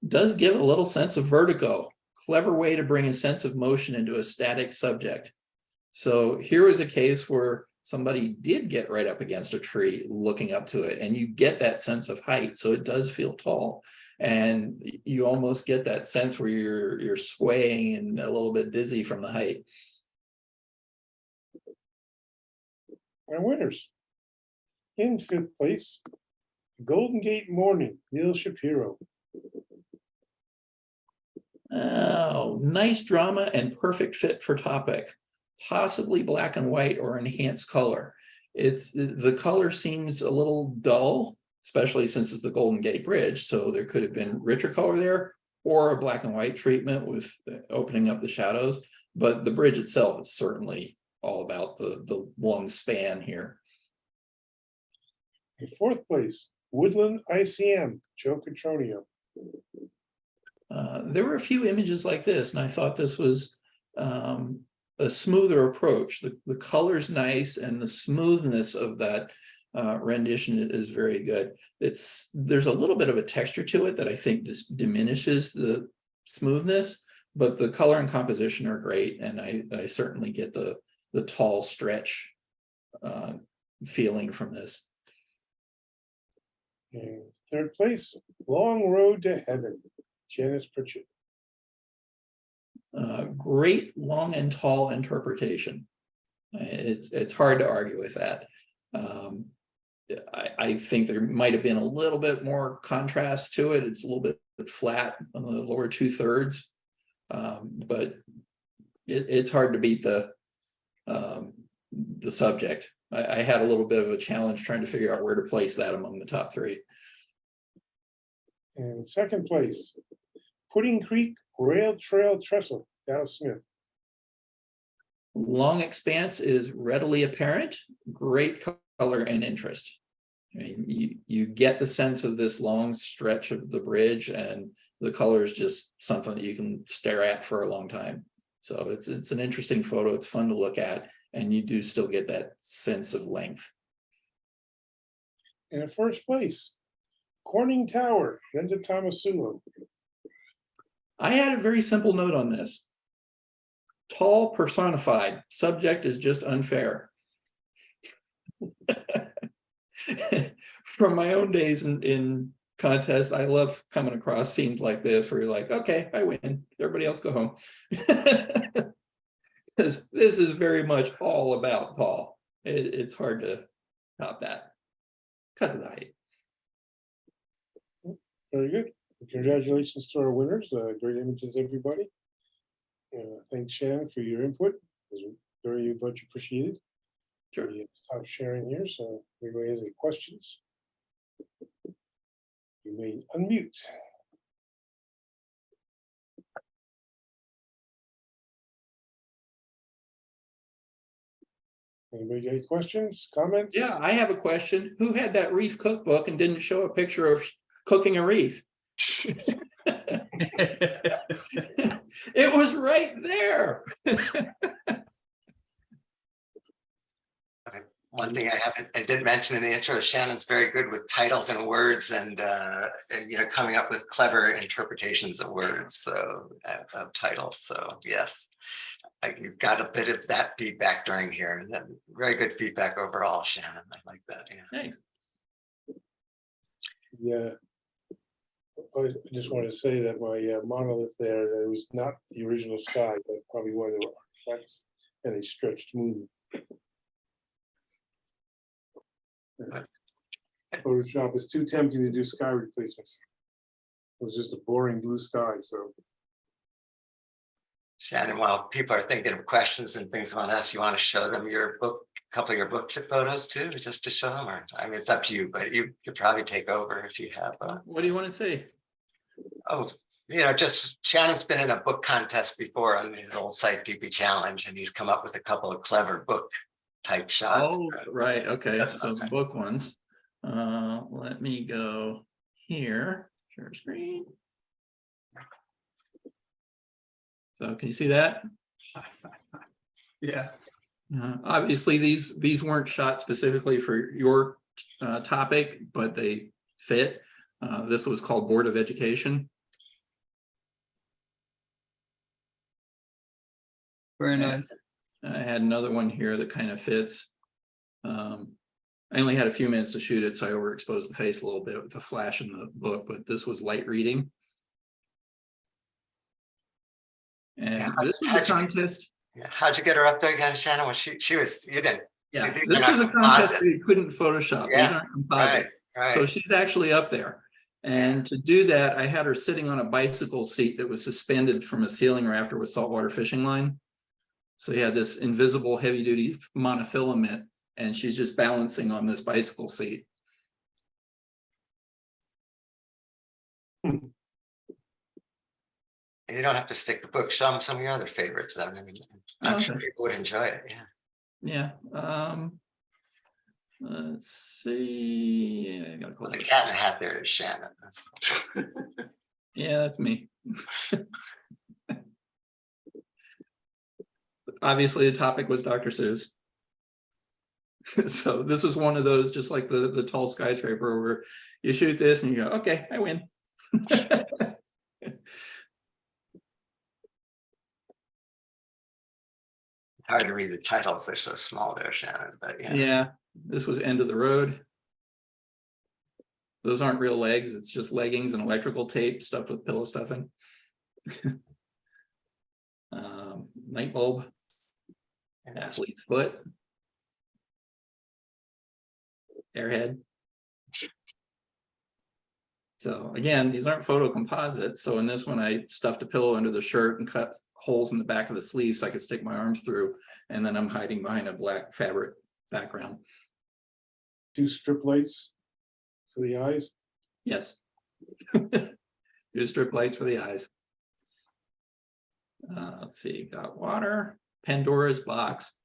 Speaker 3: Does give a little sense of vertigo. Clever way to bring a sense of motion into a static subject. So here was a case where somebody did get right up against a tree looking up to it, and you get that sense of height. So it does feel tall, and you almost get that sense where you're swaying and a little bit dizzy from the height.
Speaker 2: Our winners. In fifth place, Golden Gate Morning, Neil Shapiro.
Speaker 3: Oh, nice drama and perfect fit for topic. Possibly black and white or enhanced color. It's the color seems a little dull, especially since it's the Golden Gate Bridge. So there could have been richer color there, or a black and white treatment with opening up the shadows. But the bridge itself is certainly all about the long span here.
Speaker 2: In fourth place, Woodland ICM, Joe Catronio.
Speaker 3: There were a few images like this, and I thought this was a smoother approach. The color's nice, and the smoothness of that rendition is very good. There's a little bit of a texture to it that I think just diminishes the smoothness, but the color and composition are great, and I certainly get the tall stretch feeling from this.
Speaker 2: In third place, Long Road to Heaven, Janice Pritchett.
Speaker 3: Great long and tall interpretation. It's hard to argue with that. I think there might have been a little bit more contrast to it. It's a little bit flat on the lower 2/3, but it's hard to beat the subject. I had a little bit of a challenge trying to figure out where to place that among the top three.
Speaker 2: In second place, Pudding Creek Rail Trail Trestle, Dow Smith.
Speaker 3: Long expanse is readily apparent. Great color and interest. I mean, you get the sense of this long stretch of the bridge, and the color is just something that you can stare at for a long time. So it's an interesting photo. It's fun to look at, and you do still get that sense of length.
Speaker 2: In first place, Corning Tower, Linda Tomasulo.
Speaker 3: I had a very simple note on this. Tall personified. Subject is just unfair. From my own days in contests, I love coming across scenes like this where you're like, okay, I win. Everybody else go home. Because this is very much all about Paul. It's hard to top that because of the height.
Speaker 2: Very good. Congratulations to our winners. Great images, everybody. Thanks, Shannon, for your input. It was very much appreciated.
Speaker 3: Sure.
Speaker 2: We stop sharing here, so if anybody has any questions, you may unmute. Anybody got any questions, comments?
Speaker 3: Yeah, I have a question. Who had that reef cookbook and didn't show a picture of cooking a reef? It was right there.
Speaker 1: One thing I did mention in the intro, Shannon's very good with titles and words and coming up with clever interpretations of words, so of titles. So yes, you've got a bit of that feedback during here, and then very good feedback overall, Shannon. I like that. Yeah.
Speaker 3: Thanks.
Speaker 2: Yeah. I just wanted to say that my monolith there, it was not the original sky. That's probably why there were artifacts and a stretched moon. Photoshop is too tempting to do sky replacements. It was just a boring blue sky, so.
Speaker 1: Shannon, while people are thinking of questions and things on us, you want to show them your book, a couple of your book photos too, just to show them, or I mean, it's up to you, but you could probably take over if you have.
Speaker 3: What do you want to say?
Speaker 1: Oh, just Shannon's been in a book contest before on his old site DP Challenge, and he's come up with a couple of clever book type shots.
Speaker 3: Oh, right. Okay.
Speaker 1: That's
Speaker 3: So
Speaker 1: okay.
Speaker 3: book ones. Let me go here. Share screen. So can you see that?
Speaker 1: Yeah.
Speaker 3: Obviously, these weren't shot specifically for your topic, but they fit. This was called Board of Education.
Speaker 5: Very nice.
Speaker 3: I had another one here that kind of fits. I only had a few minutes to shoot it, so I overexposed the face a little bit with the flash in the book, but this was light reading. And
Speaker 1: Yeah,
Speaker 3: this was a contest.
Speaker 1: Yeah. How'd you get her up there again, Shannon? Was she was, you didn't.
Speaker 3: Yeah,
Speaker 1: see,
Speaker 3: this was a contest we couldn't Photoshop. These
Speaker 1: Yeah,
Speaker 3: aren't composites.
Speaker 1: Right.
Speaker 3: So she's actually up there. And to do that, I had her sitting on a bicycle seat that was suspended from a ceiling rafter with saltwater fishing line. So you had this invisible heavy duty monofilament, and she's just balancing on this bicycle seat.
Speaker 1: And you don't have to stick to books. Show them some of your other favorites. I mean, I'm sure
Speaker 3: Okay.
Speaker 1: people would enjoy it. Yeah.
Speaker 3: Yeah. Let's see. I gotta close
Speaker 1: The
Speaker 3: this.
Speaker 1: cat in the hat there is Shannon. That's cool.
Speaker 3: Yeah, that's me. Obviously, the topic was Dr. Seuss. So this was one of those, just like the tall skyscraper, where you shoot this and you go, okay, I win.
Speaker 1: Hard to read the titles. They're so small there, Shannon. But yeah.
Speaker 3: Yeah, this was End of the Road. Those aren't real legs. It's just leggings and electrical tape stuffed with pillow stuffing. Night bulb. Athlete's foot. Airhead. So again, these aren't photo composites. So in this one, I stuffed a pillow under the shirt and cut holes in the back of the sleeve so I could stick my arms through. And then I'm hiding behind a black fabric background.
Speaker 2: 2 strip lights for the eyes.
Speaker 3: Yes. 2 strip lights for the eyes. Let's see, got water, Pandora's box.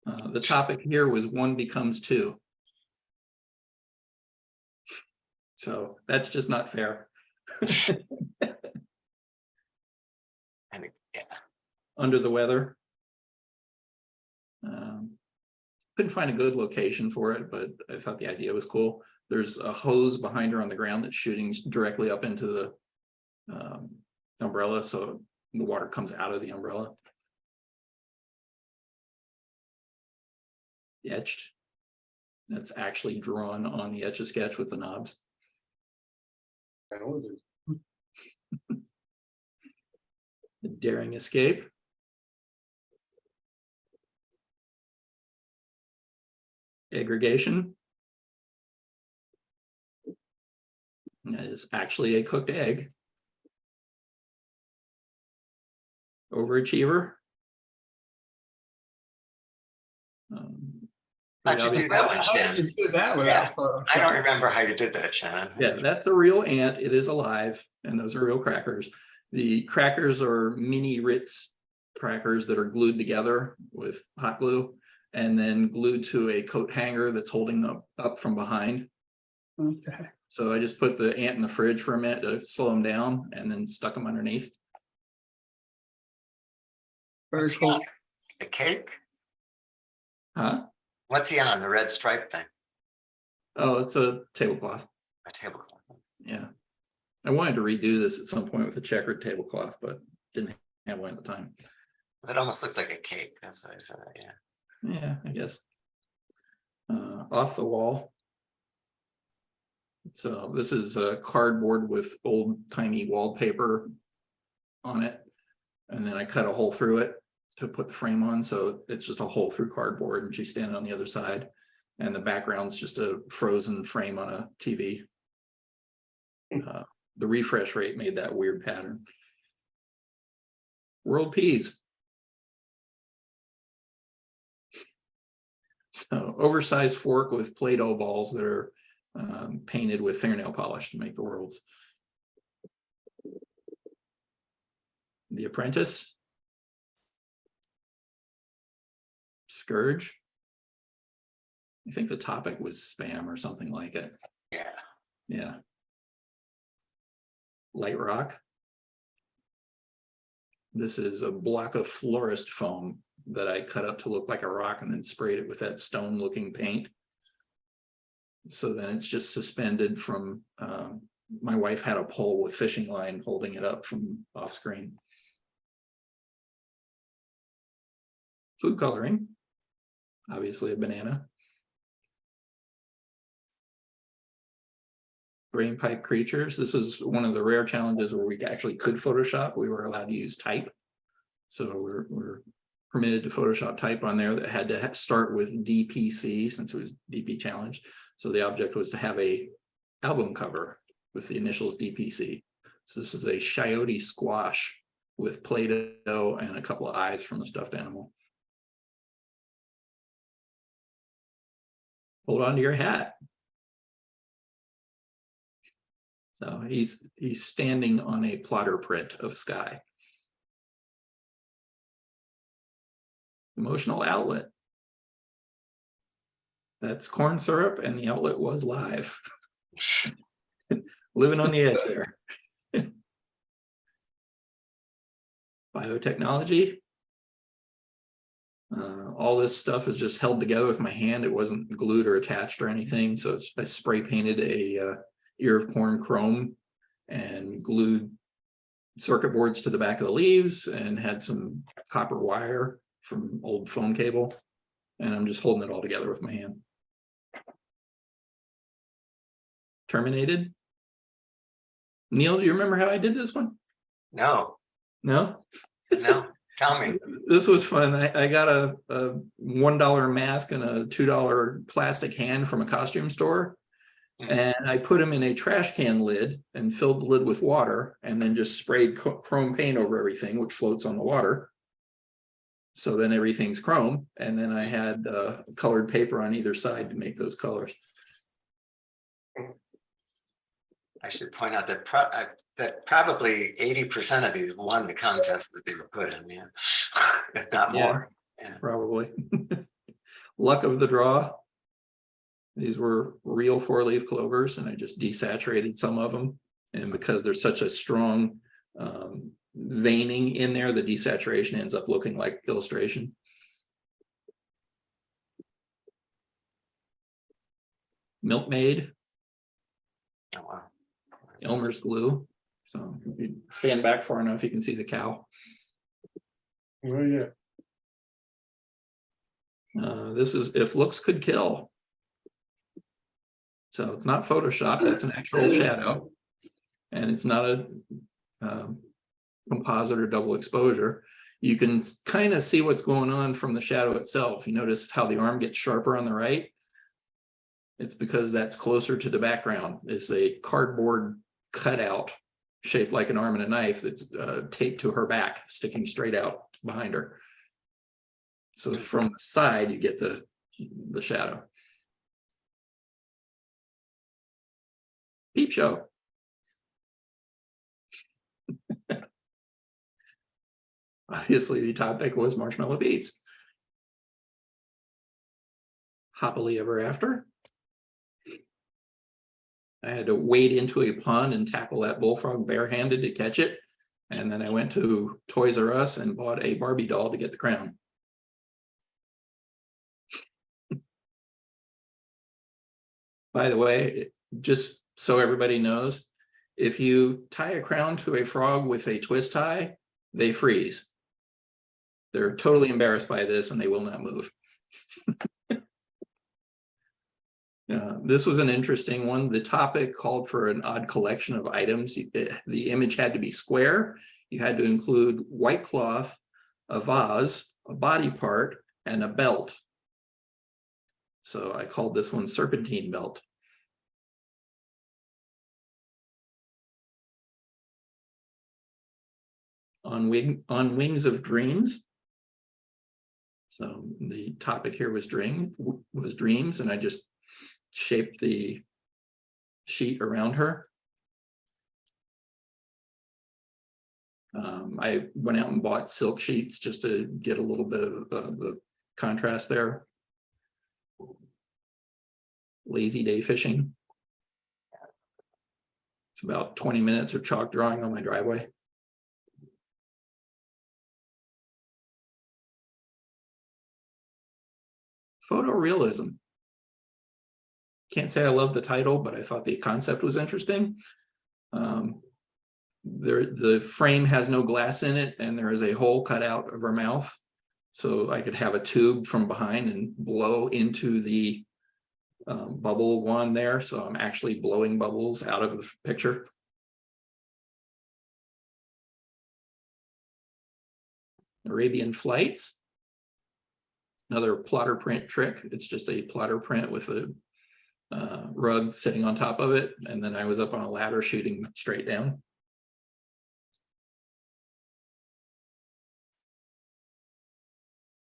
Speaker 3: The topic here was 1 becomes 2. So that's just not fair.
Speaker 1: And yeah.
Speaker 3: Under the weather. Couldn't find a good location for it, but I thought the idea was cool. There's a hose behind her on the ground that's shooting directly up into the umbrella, so the water comes out of the umbrella. Etched. That's actually drawn on the Etch-a-Sketch with the knobs.
Speaker 2: I know it is.
Speaker 3: The daring escape. Aggregation. That is actually a cooked egg. Overachiever.
Speaker 1: How'd you do that one,
Speaker 5: How did
Speaker 1: Shannon?
Speaker 5: you do that
Speaker 1: Yeah,
Speaker 5: without Photoshop?
Speaker 1: I don't remember how you did that, Shannon.
Speaker 3: Yeah, that's a real ant. It is alive, and those are real crackers. The crackers are mini Ritz crackers that are glued together with hot glue and then glued to a coat hanger that's holding them up from behind.
Speaker 5: Okay.
Speaker 3: So I just put the ant in the fridge for a minute to slow them down and then stuck them underneath.
Speaker 5: Very
Speaker 1: What's he
Speaker 5: cool.
Speaker 1: on? A cake?
Speaker 3: Huh?
Speaker 1: What's he on? The red stripe thing?
Speaker 3: Oh, it's a tablecloth.
Speaker 1: A tablecloth.
Speaker 3: Yeah. I wanted to redo this at some point with a checkered tablecloth, but didn't have one at the time.
Speaker 1: It almost looks like a cake. That's what I said. Yeah.
Speaker 3: Yeah, I guess. Off the wall. So this is a cardboard with old timey wallpaper on it. And then I cut a hole through it to put the frame on. So it's just a hole through cardboard and she's standing on the other side. And the background's just a frozen frame on a TV. The refresh rate made that weird pattern. World peas. So oversized fork with Play-Doh balls that are painted with fingernail polish to make the worlds. The Apprentice. Scourge. I think the topic was spam or something like it.
Speaker 1: Yeah.
Speaker 3: Yeah. Light rock. This is a block of florist foam that I cut up to look like a rock and then sprayed it with that stone looking paint. So then it's just suspended from, my wife had a pole with fishing line holding it up from off screen. Food coloring, obviously a banana. Drain pipe creatures. This is one of the rare challenges where we actually could Photoshop. We were allowed to use type. So we're permitted to Photoshop type on there that had to start with DPC since it was DP challenge. So the object was to have a album cover with the initials DPC. So this is a Coyote squash with Play-Doh and a couple of eyes from a stuffed animal. Hold on to your hat. So he's standing on a plotter print of sky. Emotional outlet. That's corn syrup, and the outlet was live. Living on the edge there. Biotechnology. All this stuff is just held together with my hand. It wasn't glued or attached or anything. So I spray painted a ear of corn chrome and glued circuit boards to the back of the leaves and had some copper wire from old phone cable. And I'm just holding it all together with my hand. Terminated. Neil, do you remember how I did this one?
Speaker 1: No,
Speaker 3: No?
Speaker 1: no. Tell me.
Speaker 3: This was fun. I got a $1 mask and a $2 plastic hand from a costume store. And I put them in a trash can lid and filled the lid with water and then just sprayed chrome paint over everything, which floats on the water. So then everything's chrome. And then I had colored paper on either side to make those colors.
Speaker 1: I should point out that that probably 80% of these won the contest that they were put in, yeah. If not more. Yeah.
Speaker 3: Probably. Luck of the draw. These were real 4-leaf clovers, and I just desaturated some of them. And because there's such a strong veining in there, the desaturation ends up looking like illustration. Milkmaid.
Speaker 1: Oh, wow.
Speaker 3: Elmer's glue. So if you stand back far enough, you can see the cow.
Speaker 2: Oh, yeah.
Speaker 3: This is If Looks Could Kill. So it's not Photoshop, it's an actual shadow. And it's not a composite or double exposure. You can kind of see what's going on from the shadow itself. You notice how the arm gets sharper on the right. It's because that's closer to the background. It's a cardboard cutout shaped like an arm and a knife that's taped to her back, sticking straight out behind her. So from the side, you get the shadow. Peep show. Obviously, the topic was marshmallow beads. Happily ever after. I had to wade into a pond and tackle that bullfrog barehanded to catch it. And then I went to Toys R Us and bought a Barbie doll to get the crown. By the way, just so everybody knows, if you tie a crown to a frog with a twist tie, they freeze. They're totally embarrassed by this and they will not move. This was an interesting one. The topic called for an odd collection of items. The image had to be square. You had to include white cloth, a vase, a body part, and a belt. So I called this one serpentine belt. On Wings of Dreams. So the topic here was dreams, and I just shaped the sheet around her. I went out and bought silk sheets just to get a little bit of the contrast there. Lazy day fishing. It's about 20 minutes of chalk drawing on my driveway. Photorealism. Can't say I love the title, but I thought the concept was interesting. The frame has no glass in it, and there is a hole cut out of her mouth. So I could have a tube from behind and blow into the bubble one there. So I'm actually blowing bubbles out of the picture. Arabian Flights. Another plotter print trick. It's just a plotter print with a rug sitting on top of it. And then I was up on a ladder shooting straight down.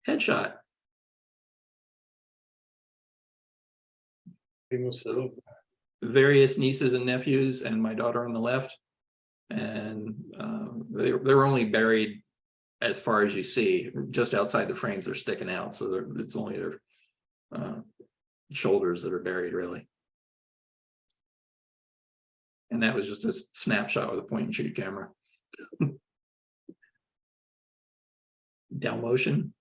Speaker 3: Headshot. So various nieces and nephews and my daughter on the left. And they were only buried as far as you see. Just outside the frames, they're sticking out. So it's only their shoulders that are buried, really. And that was just a snapshot with a point and shoot camera. Down motion.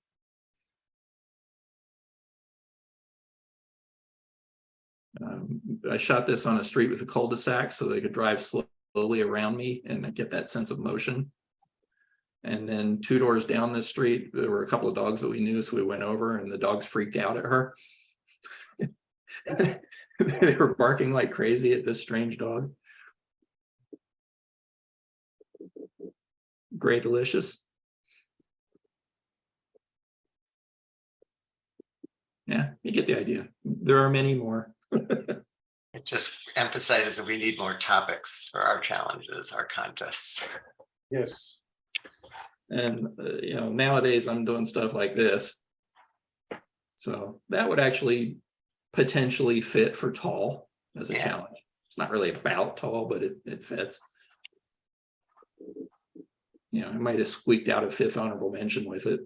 Speaker 3: I shot this on a street with a cul-de-sac so they could drive slowly around me and get that sense of motion. And then 2 doors down this street, there were a couple of dogs that we knew, so we went over and the dogs freaked out at her. They were barking like crazy at this strange dog. Gray Delicious. Yeah, you get the idea. There are many more.
Speaker 1: It just emphasizes that we need more topics for our challenges, our contests.
Speaker 2: Yes.
Speaker 3: And nowadays I'm doing stuff like this. So that would actually potentially fit for tall as a challenge. It's not really about tall, but it fits. I might have squeaked out a 5th honorable mention with it.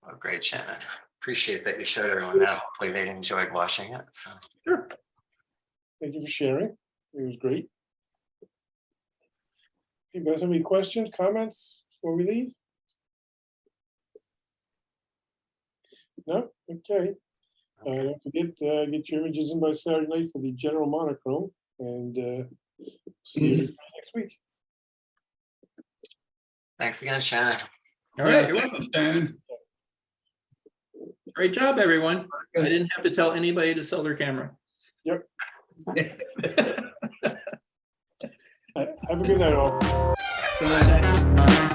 Speaker 1: Oh, great, Shannon. Appreciate that you showed everyone that. Hopefully they enjoyed watching it. So
Speaker 3: Sure.
Speaker 2: Thank you for sharing. It was great. Anybody have any questions, comments before we leave? No? Okay. Don't forget, get your images in by Saturday night for the general monochrome, and see you next week.
Speaker 1: thanks again, Shannon.
Speaker 3: All right.
Speaker 5: You're welcome, Shannon.
Speaker 3: Great job, everyone. I didn't have to tell anybody to sell their camera.
Speaker 2: Yep. Have a good night, all.
Speaker 5: Good night.